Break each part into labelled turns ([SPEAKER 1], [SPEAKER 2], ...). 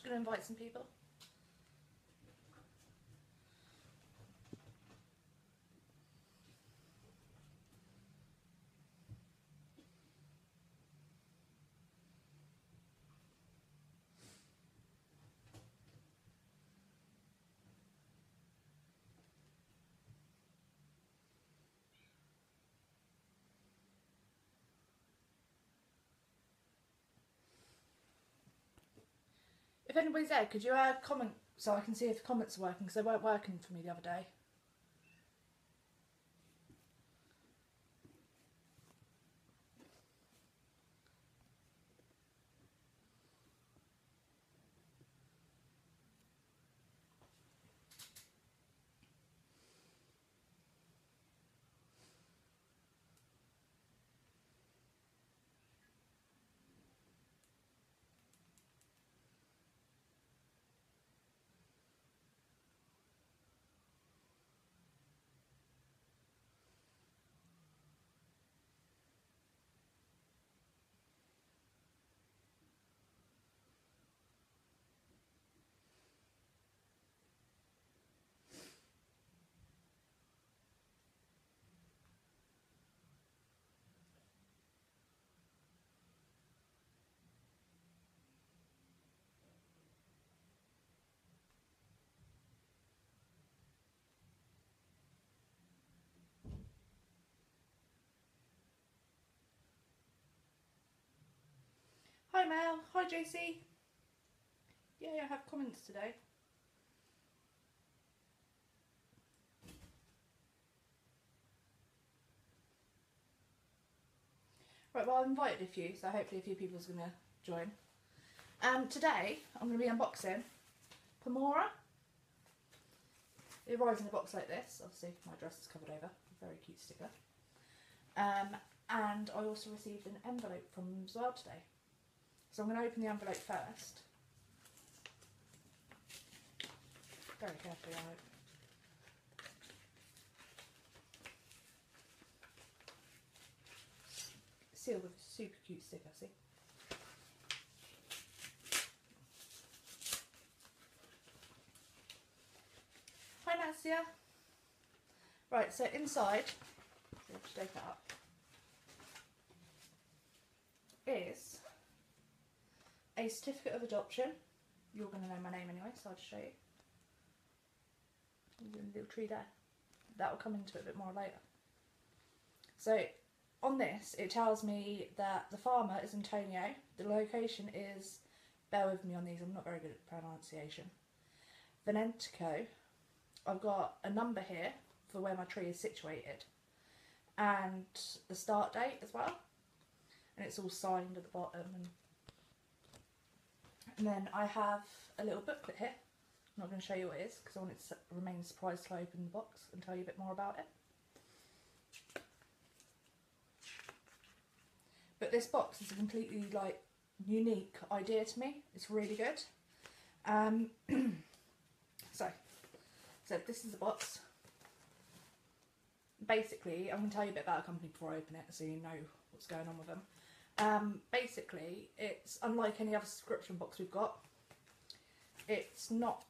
[SPEAKER 1] Just going to invite some people. If anybody's there, could you comment so I can see if the comments are working, because they weren't working for me the other day. Hi Mel, hi JC. Yeah, I have comments today. Right, well I've invited a few, so hopefully a few people's going to join. Today I'm going to be unboxing Pomora. It arrives in a box like this. Obviously my address is covered over. Very cute sticker. And I also received an envelope from them as well today. So I'm going to open the envelope first. Very carefully, I hope. Sealed with a super cute sticker, see? Hi Nastia. Right, so inside, so just open it up, is a certificate of adoption. You're going to know my name anyway, so I'll just show you. There's a little tree there. That will come into it a bit more later. So on this, it tells me that the farmer is Antonio. The location is, bear with me on these, I'm not very good at pronunciation, Venentico. I've got a number here for where my tree is situated and the start date as well. And it's all signed at the bottom. And then I have a little booklet here. I'm not going to show you what it is because I want it to remain surprised till I open the box and tell you a bit more about it. But this box is a completely unique idea to me. It's really good. So this is the box. Basically, I'm going to tell you a bit about a company before I open it so you know what's going on with them. Basically, it's unlike any other subscription box we've got. It's not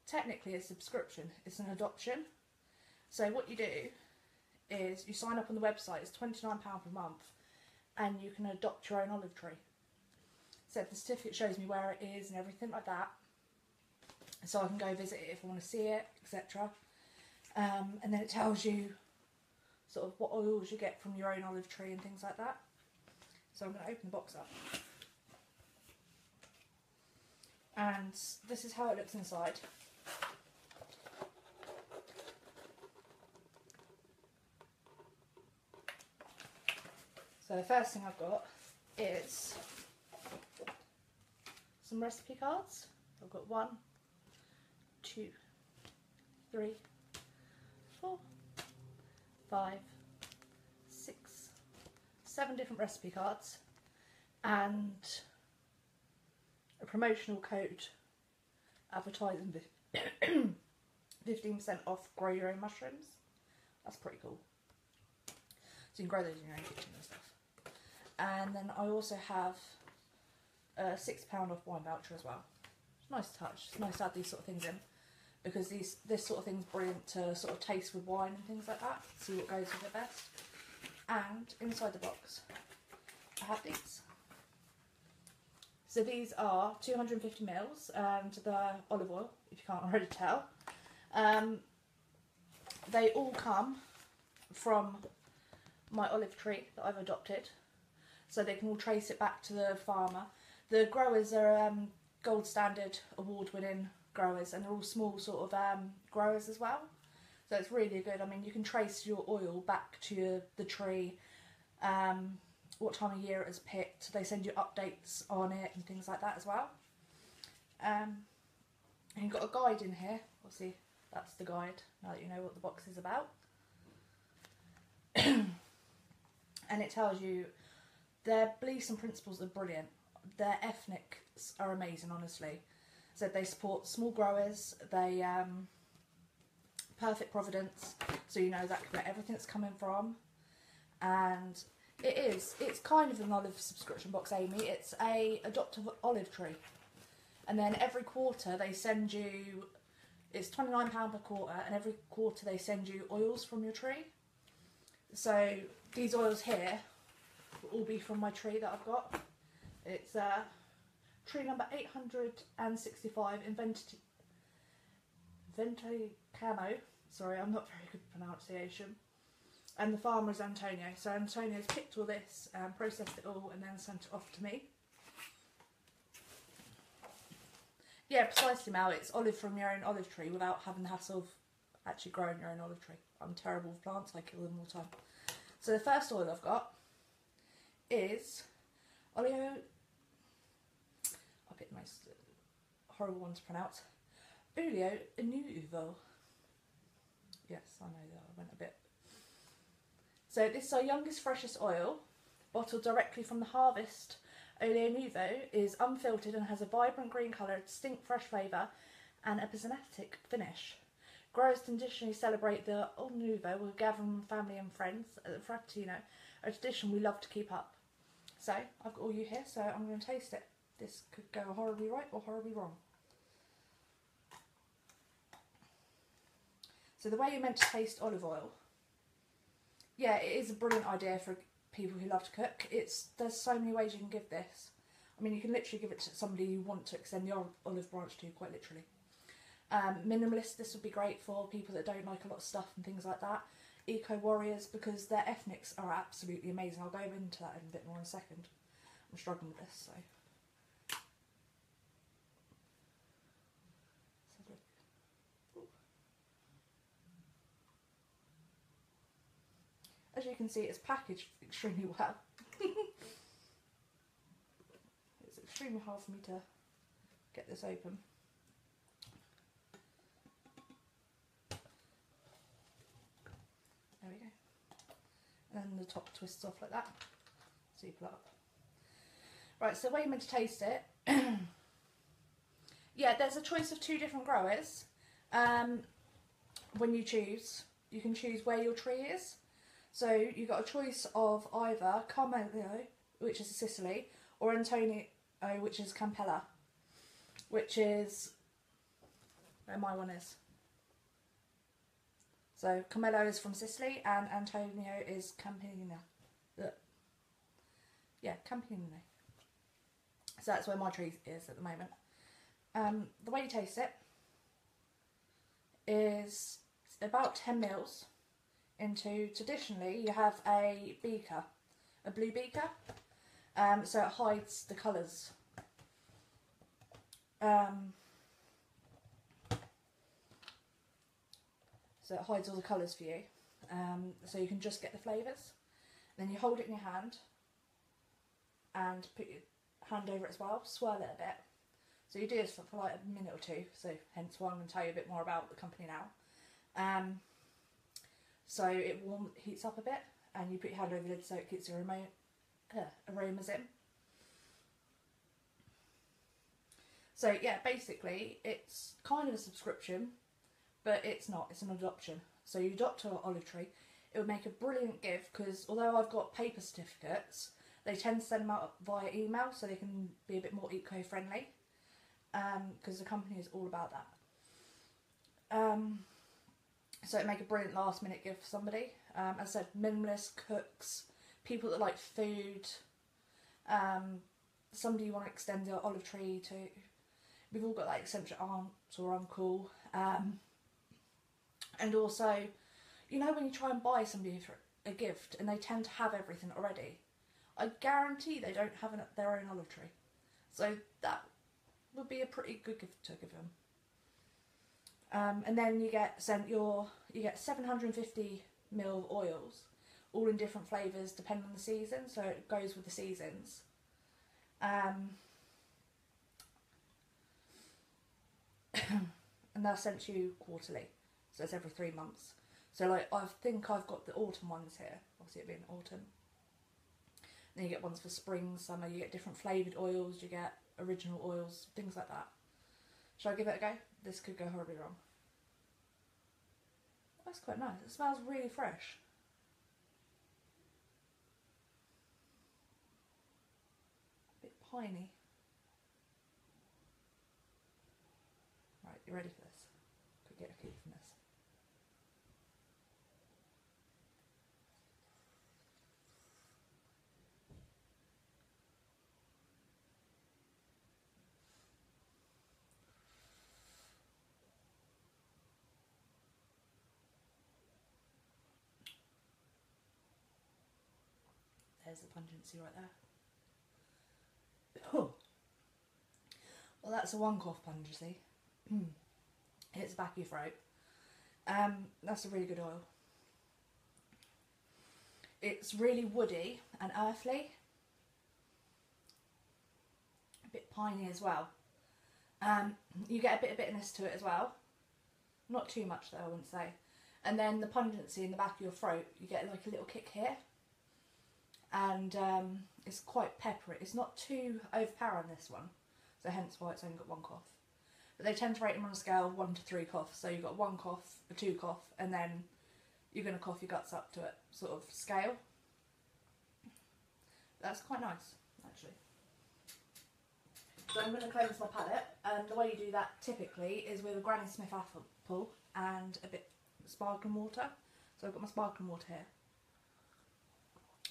[SPEAKER 1] technically a subscription, it's an adoption. So what you do is you sign up on the website, it's £29 per month, and you can adopt your own olive tree. So the certificate shows me where it is and everything like that. So I can go visit it if I want to see it, etc. And then it tells you sort of what oils you get from your own olive tree and things like that. So I'm going to open the box up. And this is how it looks inside. So the first thing I've got is some recipe cards. I've got 1, 2, 3, 4, 5, 6, 7 different recipe cards and a promotional code advertising 15% off grow your own mushrooms. That's pretty cool. So you can grow those in your own kitchen and stuff. And then I also have a £6 off wine voucher as well. It's a nice touch. It's nice to add these sort of things in, because this sort of thing's brilliant to sort of taste with wine and things like that. See what goes with it best. And inside the box, I have these. So these are 250 mils, and the olive oil, if you can't already tell. They all come from my olive tree that I've adopted, so they can all trace it back to the farmer. The growers are gold standard award-winning growers, and they're all small sort of growers as well. So it's really good. I mean, you can trace your oil back to the tree, what time of year it was picked. They send you updates on it and things like that as well. And you've got a guide in here. Obviously, that's the guide, now that you know what the box is about. And it tells you their beliefs and principles are brilliant. Their ethnics are amazing, honestly. So they support small growers, they perfect provenance, so you know exactly where everything's coming from. And it's kind of an olive subscription box, Amy. It's a adopt an olive tree, and then every quarter they send you, it's £29 per quarter, and every quarter they send you oils from your tree. So these oils here will all be from my tree that I've got. It's tree number 865, Vente Camo. Sorry, I'm not very good at pronunciation. And the farmer is Antonio. So Antonio's picked all this and processed it all and then sent it off to me. Yeah, precisely, Mal. It's olive from your own olive tree without having the hassle of actually growing your own olive tree. I'm terrible with plants. I kill them all the time. So the first oil I've got is oleo. I picked the most horrible one to pronounce. Oleo Nuvo. Yes, I know that I went a bit. So this is our youngest, freshest oil, bottled directly from the harvest. Oleo Nuvo is unfiltered and has a vibrant green colour, distinct fresh flavour and a pizzicatic finish. Growers traditionally celebrate the Oleo Nuvo with gathering family and friends at the Frattino, a tradition we love to keep up. So I've got all you here, so I'm going to taste it. This could go horribly right or horribly wrong. So the way you're meant to taste olive oil, yeah, it is a brilliant idea for people who love to cook. There's so many ways you can give this. I mean, you can literally give it to somebody you want to extend the olive branch to, quite literally. Minimalist, this would be great for people that don't like a lot of stuff and things like that. Eco warriors, because their ethnics are absolutely amazing. I'll go into that in a bit more in a second. I'm struggling with this, so. As you can see, it's packaged extremely well. It's extremely hard for me to get this open. There we go. And then the top twists off like that. So you pull it up. Right, so the way you're meant to taste it. Yeah, there's a choice of 2 different growers. When you choose, you can choose where your tree is. So you've got a choice of either Carmelo, which is Sicily, or Antonio, which is Campella, which is where my one is. So Carmelo is from Sicily and Antonio is Campina. Yeah, Campina. So that's where my tree is at the moment. The way you taste it is about 10 mils. Into, traditionally you have a beaker, a blue beaker, so it hides the colours. So it hides all the colours for you, so you can just get the flavours. Then you hold it in your hand and put your hand over it as well, swirl it a bit. So you do this for like a minute or 2, so hence why I'm going to tell you a bit more about the company now. So it heats up a bit, and you put your hand over the lid so it gets your aromas in. So yeah, basically it's kind of a subscription, but it's not, it's an adoption. So you adopt an olive tree. It would make a brilliant gift, because although I've got paper certificates, They tend to send them out via email so they can be a bit more eco-friendly, because the company is all about that. So it make a brilliant last minute gift for somebody. As I said, minimalist, cooks, people that like food, somebody you want to extend your olive tree to. We've all got like eccentric aunts or uncle. And also, you know, when you try and buy somebody a gift and they tend to have everything already, I guarantee they don't have their own olive tree. So that would be a pretty good gift to give them. And then you get sent you get 750ml of oils, all in different flavours depending on the season, so it goes with the seasons. And they're sent to you quarterly, so it's every 3 months. So like I think I've got the autumn ones here, obviously it being autumn. Then you get ones for spring, summer, you get different flavoured oils, you get original oils, things like that. Shall I give it a go? This could go horribly wrong. That's quite nice. It smells really fresh. A bit piney. Right, you ready for this? Could get a kick from this. There's the pungency right there. Oh. Well, that's a one cough pungency. Hits the back of your throat. That's a really good oil. It's really woody and earthly. A bit piney as well. You get a bit of bitterness to it as well. Not too much though, I wouldn't say. And then the pungency in the back of your throat, you get like a little kick here. And it's quite peppery. It's not too overpowering, this one, so hence why it's only got one cough. But they tend to rate them on a scale of 1 to 3 coughs. So you've got 1 cough, a 2 cough, and then you're going to cough your guts up to it sort of scale. That's quite nice, actually. So I'm going to cleanse my palate, and the way you do that typically is with a Granny Smith apple and a bit of sparkling water. So I've got my sparkling water here.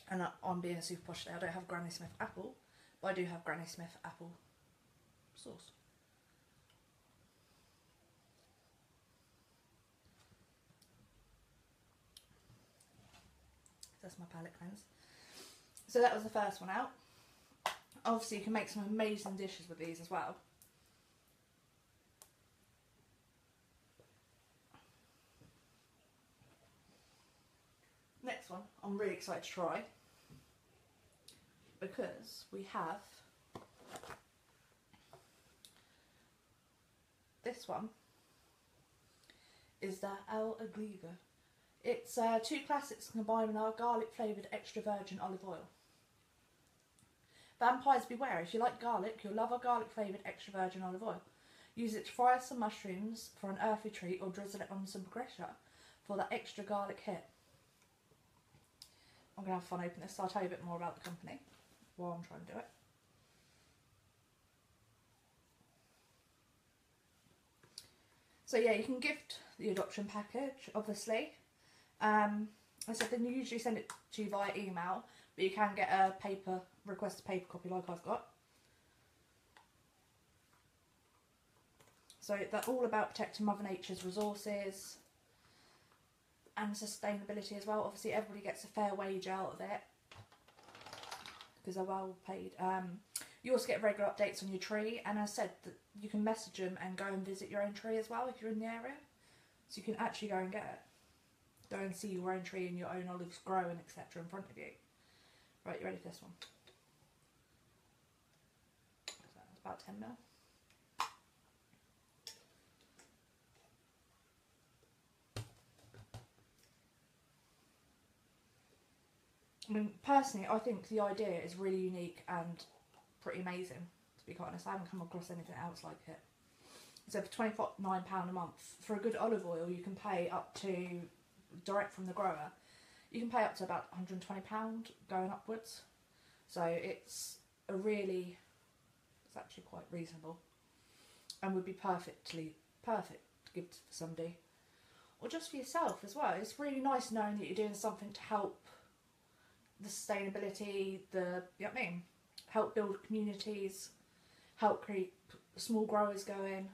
[SPEAKER 1] And I'm being a super posh today. I don't have Granny Smith apple, but I do have Granny Smith apple sauce. That's my palate cleanse. So that was the first one out. Obviously you can make some amazing dishes with these as well. Next one I'm really excited to try, because we have this one is the Al Agliga. It's 2 classics combined with our garlic flavoured extra virgin olive oil. Vampires beware, if you like garlic, you'll love our garlic flavoured extra virgin olive oil. Use it to fry some mushrooms for an earthy treat, or drizzle it on some grisha for that extra garlic hit. I'm going to have fun opening this, so I'll tell you a bit more about the company while I'm trying to do it. So yeah, you can gift the adoption package, obviously. I said they usually send it to you via email, but you can get a request a paper copy like I've got. So they're all about protecting Mother Nature's resources and sustainability as well. Obviously everybody gets a fair wage out of it because they're well paid. You also get regular updates on your tree, and as I said, that you can message them and go and visit your own tree as well if you're in the area. So you can actually go and get it. Go and see your own tree and your own olives growing, etc. in front of you. Right, you ready for this one? So that's about 10ml. I mean, personally, I think the idea is really unique and pretty amazing, to be quite honest. I haven't come across anything else like it. So for £29 a month, for a good olive oil, you can pay up to, direct from the grower, you can pay up to about £120 going upwards. So it's actually quite reasonable and would be perfect to give to somebody. Or just for yourself as well. It's really nice knowing that you're doing something to help the sustainability, you know what I mean? Help build communities, help keep small growers going,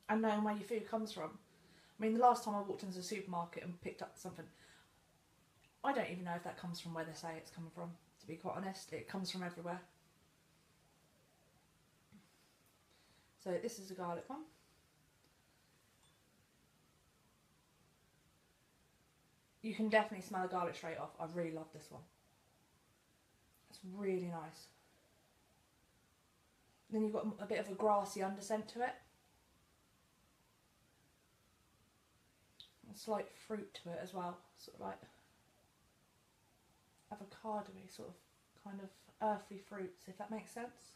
[SPEAKER 1] and knowing where your food comes from. I mean, the last time I walked into the supermarket and picked up something, I don't even know if that comes from where they say it's coming from, to be quite honest. It comes from everywhere. So this is a garlic one. You can definitely smell the garlic straight off. I really love this one. It's really nice. Then you've got a bit of a grassy underscent to it. A slight fruit to it as well. Sort of like avocado-y, sort of kind of earthy fruits, if that makes sense.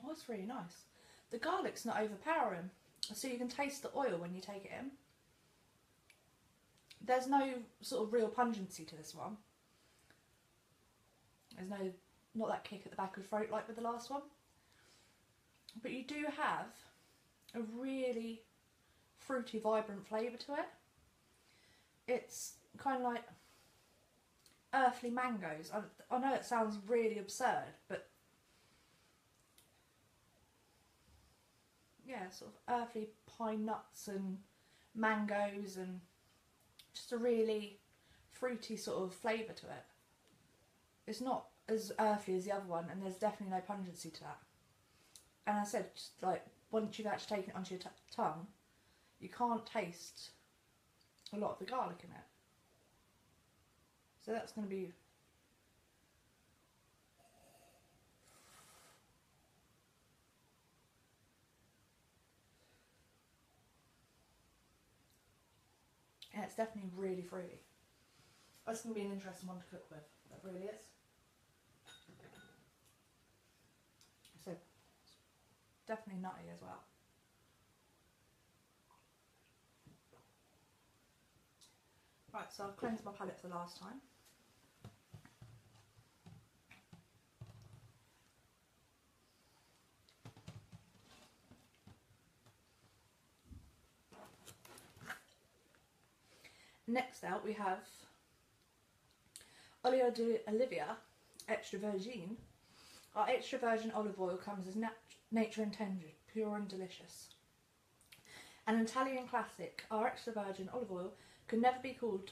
[SPEAKER 1] Oh, it's really nice. The garlic's not overpowering, so you can taste the oil when you take it in. There's no sort of real pungency to this one. There's not that kick at the back of the throat like with the last one. But you do have a really fruity, vibrant flavour to it. It's kind of like earthly mangoes. I know it sounds really absurd, but yeah, sort of earthly pine nuts and mangoes, and just a really fruity sort of flavour to it. It's not as earthly as the other one, and there's definitely no pungency to that. And I said, just like, once you've actually taken it onto your tongue, you can't taste a lot of the garlic in it. So that's going to be... Yeah, it's definitely really fruity. That's going to be an interesting one to cook with. That really is. So, definitely nutty as well. Right, so I've cleansed my palate for the last time. Next out we have Olio de Olivia Extra Virgin. Our extra virgin olive oil comes as nature intended, pure and delicious. An Italian classic, our extra virgin olive oil could never be called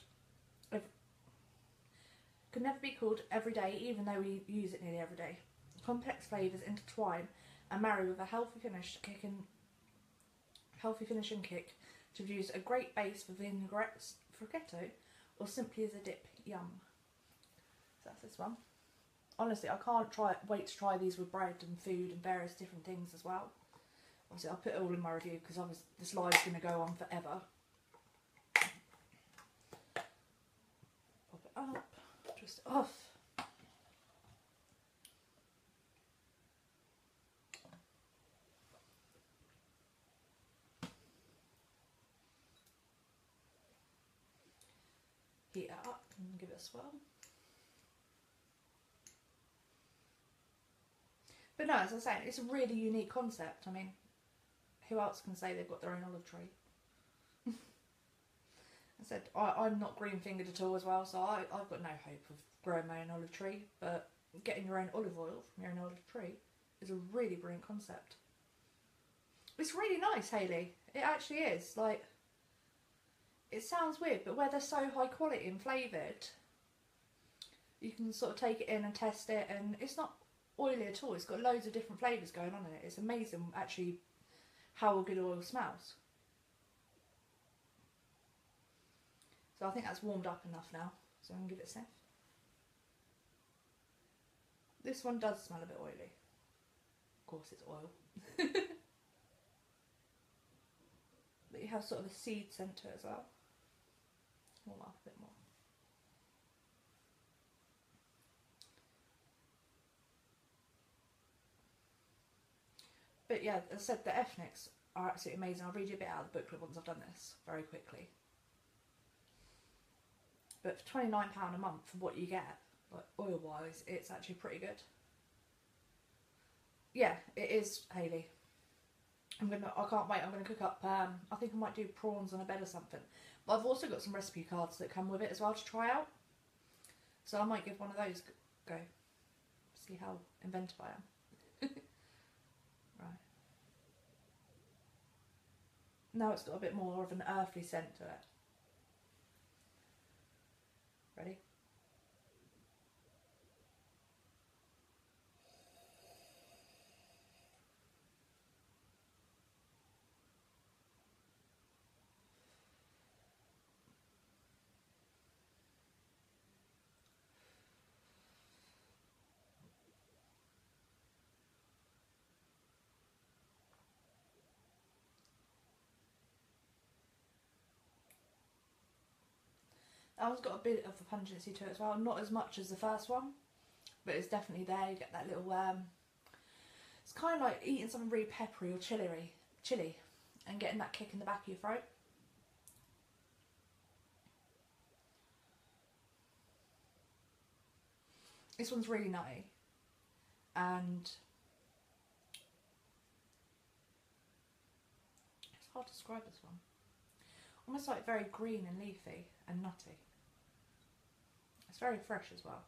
[SPEAKER 1] every day, even though we use it nearly every day. Complex flavours intertwine and marry with a healthy finishing kick to produce a great base for vinaigrettes, frichetto, or simply as a dip. Yum. So that's this one. Honestly, I can't wait to try these with bread and food and various different things as well. Obviously, I'll put it all in my review because this live's going to go on forever. Pop it up, twist it off. Heat it up and give it a swirl. But no, as I was saying, it's a really unique concept. I mean, who else can say they've got their own olive tree? I said, I'm not green-fingered at all as well, so I've got no hope of growing my own olive tree, but getting your own olive oil from your own olive tree is a really brilliant concept. It's really nice, Hayley. It actually is. Like, it sounds weird, but where they're so high quality and flavoured, you can sort of take it in and test it, and it's not oily at all. It's got loads of different flavours going on in it. It's amazing actually how a good oil smells. So I think that's warmed up enough now, so I'm going to give it a sniff. This one does smell a bit oily. Of course it's oil. But you have sort of a seed scent to it as well. bit more. But yeah, as I said, the ethnics are absolutely amazing. I'll read you a bit out of the booklet once I've done this very quickly. But for £29 a month for what you get, like oil wise, it's actually pretty good. Yeah, it is, Hayley. I can't wait. I'm gonna cook up. I think I might do prawns on a bed or something. But I've also got some recipe cards that come with it as well to try out. So I might give one of those a go. See how inventive I am. Right. Now it's got a bit more of an earthy scent to it. Ready? That one's got a bit of a pungency to it as well. Not as much as the first one, but it's definitely there. You get that little, it's kind of like eating something really peppery or chilly, and getting that kick in the back of your throat. This one's really nutty, and it's hard to describe this one. Almost like very green and leafy and nutty. It's very fresh as well.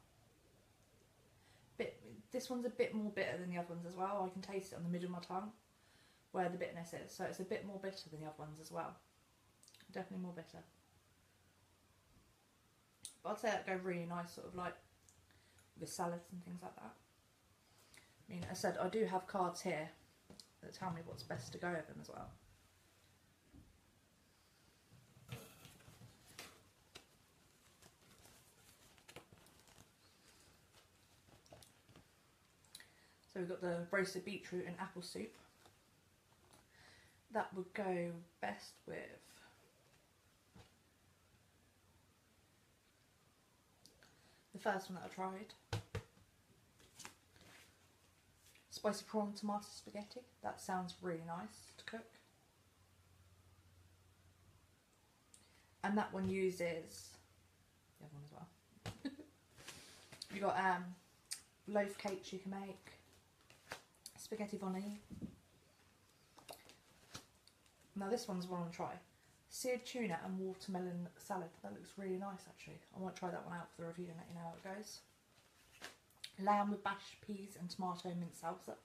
[SPEAKER 1] This one's a bit more bitter than the other ones as well. I can taste it on the middle of my tongue where the bitterness is. So it's a bit more bitter than the other ones as well. Definitely more bitter. But I'd say that go really nice sort of like with salads and things like that. I mean, as I said, I do have cards here that tell me what's best to go with them as well. So we've got the roasted beetroot and apple soup. That would go best with the first one that I tried. Spicy prawn tomato spaghetti. That sounds really nice to cook. And that one uses the other one as well. You've got loaf cakes you can make. Spaghetti bolognese. Now this one's one I want to try. Seared tuna and watermelon salad. That looks really nice actually. I might try that one out for the review and let you know how it goes. Lamb with bashed peas and tomato mint salsa.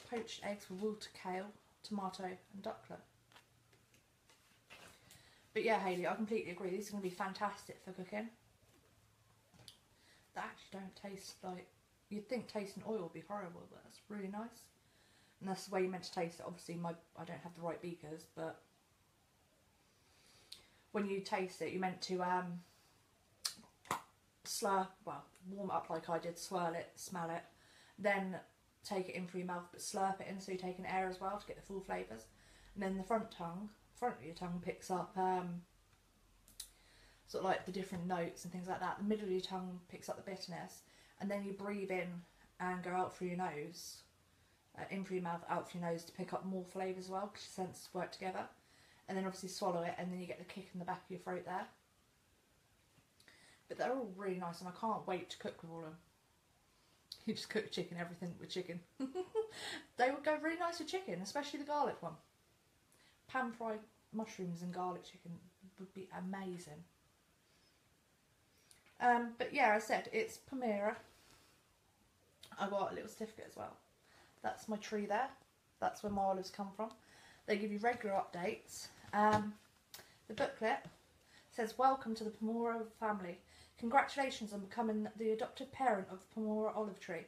[SPEAKER 1] Poached eggs with wilted kale, tomato and duckler. But yeah, Hayley, I completely agree. These are going to be fantastic for cooking. They actually don't taste like... You'd think tasting oil would be horrible, but that's really nice. And that's the way you're meant to taste it. Obviously, I don't have the right beakers, but when you taste it, you're meant to warm it up like I did, swirl it, smell it, then take it in through your mouth, but slurp it in so you're taking air as well to get the full flavours. And then the front of your tongue picks up sort of like the different notes and things like that. The middle of your tongue picks up the bitterness, and then you breathe in and go out through your nose, in through your mouth, out through your nose to pick up more flavours as well, because your senses work together. And then obviously swallow it, and then you get the kick in the back of your throat there. But they're all really nice, and I can't wait to cook with all of them. You just cook chicken, everything with chicken. They would go really nice with chicken, especially the garlic one. Pan-fried mushrooms and garlic chicken would be amazing. But yeah, as I said, it's Pomora. I got a little certificate as well. That's my tree there. That's where my olives come from. They give you regular updates. The booklet says, "Welcome to the Pomora family. Congratulations on becoming the adopted parent of the Pomora olive tree.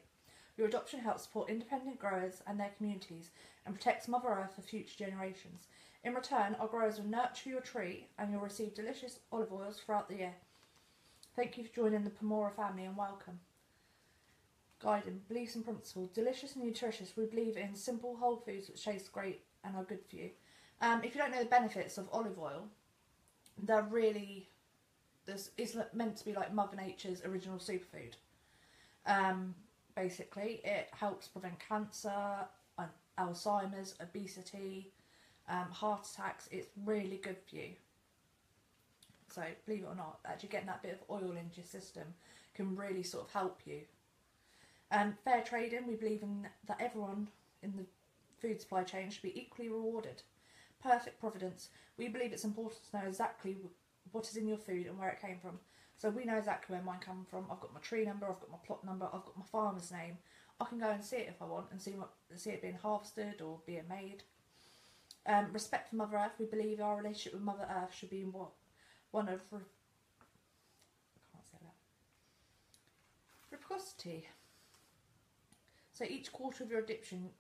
[SPEAKER 1] Your adoption helps support independent growers and their communities and protects Mother Earth for future generations. In return, our growers will nurture your tree and you'll receive delicious olive oils throughout the year. Thank you for joining the Pomora family and welcome." Guiding beliefs and principles. Delicious and nutritious. We believe in simple whole foods which taste great and are good for you. If you don't know the benefits of olive oil, they're really, this is meant to be like Mother Nature's original superfood. Basically, it helps prevent cancer, Alzheimer's, obesity, heart attacks. It's really good for you. So, believe it or not, actually getting that bit of oil into your system can really sort of help you. Fair trading, we believe in that everyone in the food supply chain should be equally rewarded. Perfect providence, we believe it's important to know exactly what is in your food and where it came from. So we know exactly where mine come from. I've got my tree number, I've got my plot number, I've got my farmer's name. I can go and see it if I want and see it being harvested or being made. Respect for Mother Earth, we believe our relationship with Mother Earth should be one of reciprocity. So each quarter of your adoption,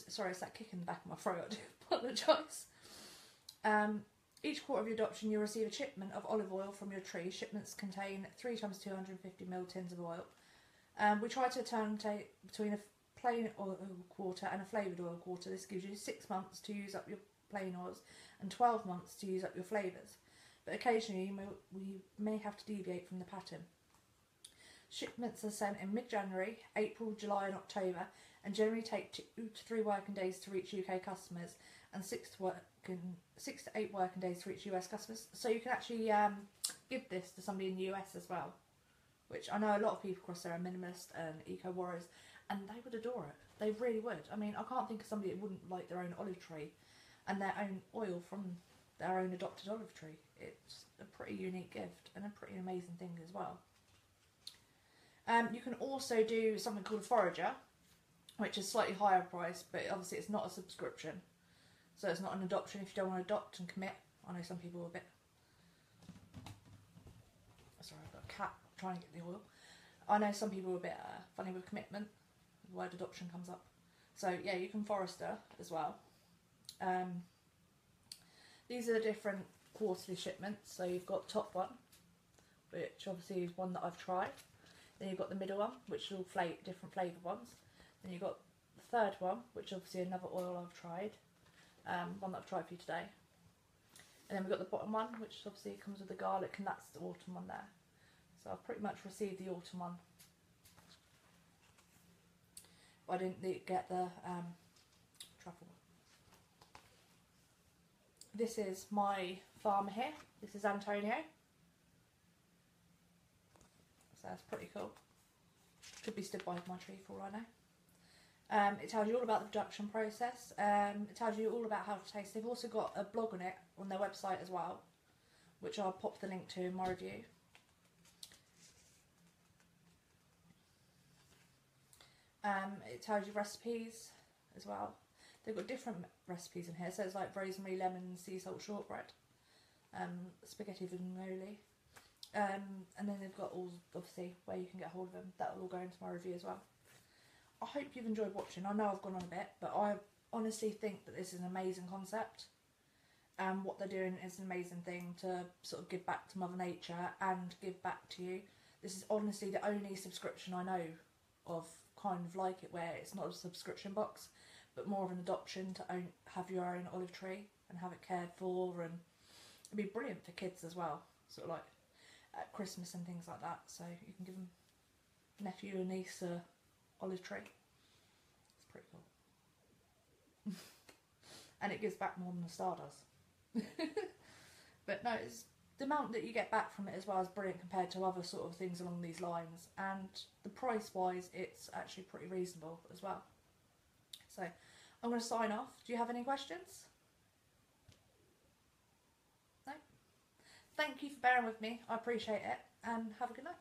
[SPEAKER 1] sorry, it's that kick in the back of my throat, I do apologise. Each quarter of your adoption, you'll receive a shipment of olive oil from your tree. Shipments contain 3 times 250ml tins of oil. We try to alternate between a plain oil quarter and a flavoured oil quarter. This gives you 6 months to use up your plain oils and 12 months to use up your flavours. But occasionally we may have to deviate from the pattern. Shipments are sent in mid-January, April, July and October, and generally take 2 to 3 working days to reach UK customers and 6 to 8 working days to reach US customers. So you can actually give this to somebody in the US as well, which I know a lot of people across there are minimalist and eco warriors, and they would adore it. They really would. I mean, I can't think of somebody that wouldn't like their own olive tree and their own oil from their own adopted olive tree. It's a pretty unique gift and a pretty amazing thing as well. You can also do something called a forager, which is slightly higher price, but obviously it's not a subscription. So it's not an adoption if you don't want to adopt and commit. I know some people are a bit... Sorry, I've got a cat trying to get the oil. I know some people are a bit funny with commitment. The word adoption comes up. So yeah, you can forester as well. These are the different quarterly shipments. So you've got top one, which obviously is one that I've tried. Then you've got the middle one, which are all different flavoured ones. Then you've got the third one, which obviously another oil I've tried. One that I've tried for you today. And then we've got the bottom one, which obviously comes with the garlic, and that's the autumn one there. So I've pretty much received the autumn one. I didn't get the truffle. This is my farmer here. This is Antonio. So that's pretty cool. Could be stood by my tree for all I know. It tells you all about the production process. It tells you all about how to taste. They've also got a blog on it on their website as well, which I'll pop the link to in my review. It tells you recipes as well. They've got different recipes in here. So it's like rosemary, lemon, sea salt shortbread, spaghetti vignoli. And then they've got all, obviously, where you can get hold of them. That will all go into my review as well. I hope you've enjoyed watching. I know I've gone on a bit, but I honestly think that this is an amazing concept. And what they're doing is an amazing thing to sort of give back to Mother Nature and give back to you. This is honestly the only subscription I know of kind of like it, where it's not a subscription box, but more of an adoption to have your own olive tree and have it cared for, and it'd be brilliant for kids as well, sort of like at Christmas and things like that. So you can give them nephew and niece a olive tree. It's pretty cool. And it gives back more than the star does. But no, it's the amount that you get back from it as well is brilliant compared to other sort of things along these lines, and the price wise it's actually pretty reasonable as well. So I'm going to sign off. Do you have any questions? No? Thank you for bearing with me. I appreciate it, and have a good night.